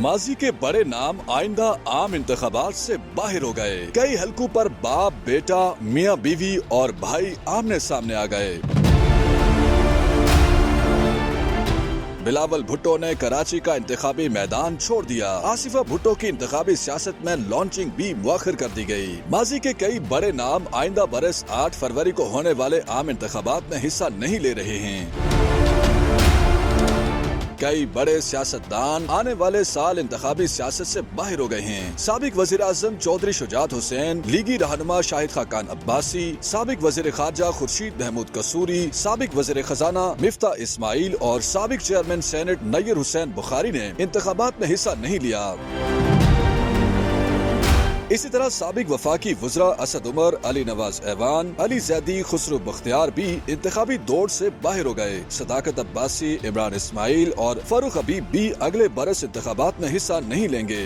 माजी के बड़े नाम आइंदा आम इंतखाबात से बाहर हो गए। कई हलकों पर बाप, बेटा, मियाँ बीवी और भाई आमने सामने आ गए। बिलावल भुट्टो ने कराची का इंतखाबी मैदान छोड़ दिया। आसिफा भुट्टो की इंतखाबी सियासत में लॉन्चिंग भी मुअख्खर कर दी गई। माजी के कई बड़े नाम आइंदा बरस 8 फरवरी को होने वाले आम इंतखाबात में हिस्सा नहीं ले रहे हैं। कई बड़े सियासतदान आने वाले साल इंतखाबी सियासत से बाहर हो गए हैं। साबिक वजीर आजम चौधरी शुजात हुसैन, लीगी रहनुमा शाहिद खाकान अब्बासी, साबिक वजीर खारजा खुर्शीद महमूद कसूरी, साबिक वजीर खजाना मिफ्ता इस्माइल और साबिक चेयरमैन सेनेट नैयर हुसैन बुखारी ने इंतखाबात में हिस्सा नहीं लिया। इसी तरह साबिक वफाकी वज़रा असद उमर, अली नवाज ऐवान, अली जैदी, खुसरो बख्तियार भी इंतखाबी दौड़ से बाहर हो गए। सदाकत अब्बासी, इमरान इस्माइल और फरूख हबीब भी अगले बरस इंतखाबात में हिस्सा नहीं लेंगे।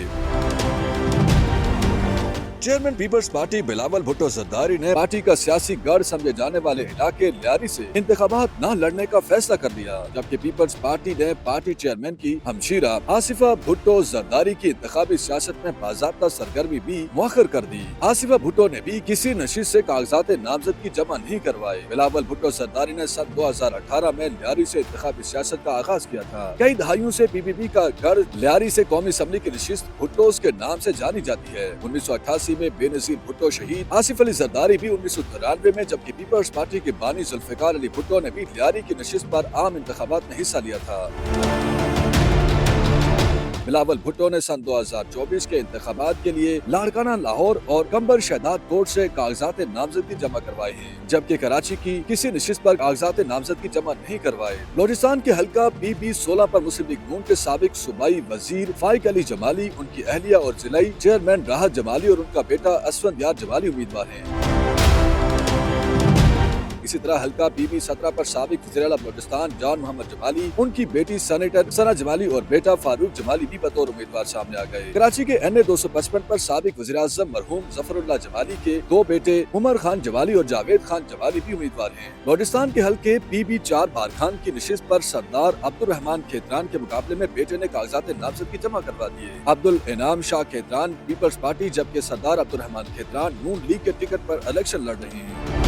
चेयरमैन पीपल्स पार्टी बिलावल भुट्टो जरदारी ने पार्टी का सियासी गढ़ समझे जाने वाले इलाके लियारी से इंतखाबात न लड़ने का फैसला कर लिया, जबकि पीपल्स पार्टी ने पार्टी चेयरमैन की हमशीरा आसिफा भुट्टो जरदारी की इंतखाबी सियासत में बाज़ाब्ता सरगर्मी भी मुअख्खर कर दी। आसिफा भुट्टो ने भी किसी नशीद से कागजात नामजदगी जमा नहीं करवाए। बिलावल भुट्टो जरदारी ने सन 2018 में लियारी से इंतखाबी सियासत का आगाज किया था। कई दहाइयों से PPP का गढ़ लियारी से कौमी असम्बली की नशिस्त भुट्टोस के नाम से जानी जाती है। 1988 में बेनजीर भुट्टो शहीद आसिफ अली जरदारी भी 1993 में, जबकि पीपल्स पार्टी के बानी जुल्फिकार अली भुट्टो ने भी लियारी की नशिस्त पर आम इंतखाबात में हिस्सा लिया था। बिलावल भुट्टो ने सन 2024 के इंतखाबात के लिए लाड़काना लाहौर और कंबर शहदाद कोर्ट से कागजात नामजदगी जमा करवाए हैं, जबकि कराची की किसी नशिस्त पर कागजात नामजदगी जमा नहीं करवाए। बलोचिस्तान के हल्का PB 16 पर मुस्लिम लीग नून के साबिक सूबाई वजीर फाइक अली जमाली, उनकी अहलिया और जिलाई चेयरमैन राहत जमाली और उनका बेटा असफंद यार जमाली उम्मीदवार हैं। इसी तरह हल्का PB 17 पर साबिक वज़ीर आला बलोचिस्तान जॉन मोहम्मद जमाली, उनकी बेटी सेनेटर सना जमाली और बेटा फारूक जमाली भी बतौर उम्मीदवार सामने आ गए। कराची के NA 255 पर साबिक वज़ीर आज़म मरहूम ज़फरुल्लाह जमाली के 2 बेटे उमर खान जमाली और जावेद खान जमाली भी उम्मीदवार हैं। बलोचिस्तान के हल्के PB 4 बारखान की नशिस्त पर सरदार अब्दुल रहमान खेतरान के मुकाबले में बेटे ने कागजात नामजदगी जमा करवा दिए। अब्दुल इनाम शाह खेतरान पीपल्स पार्टी, जबकि सरदार अब्दुल रहमान खेतरान नून लीग के टिकट पर इलेक्शन लड़ रहे हैं।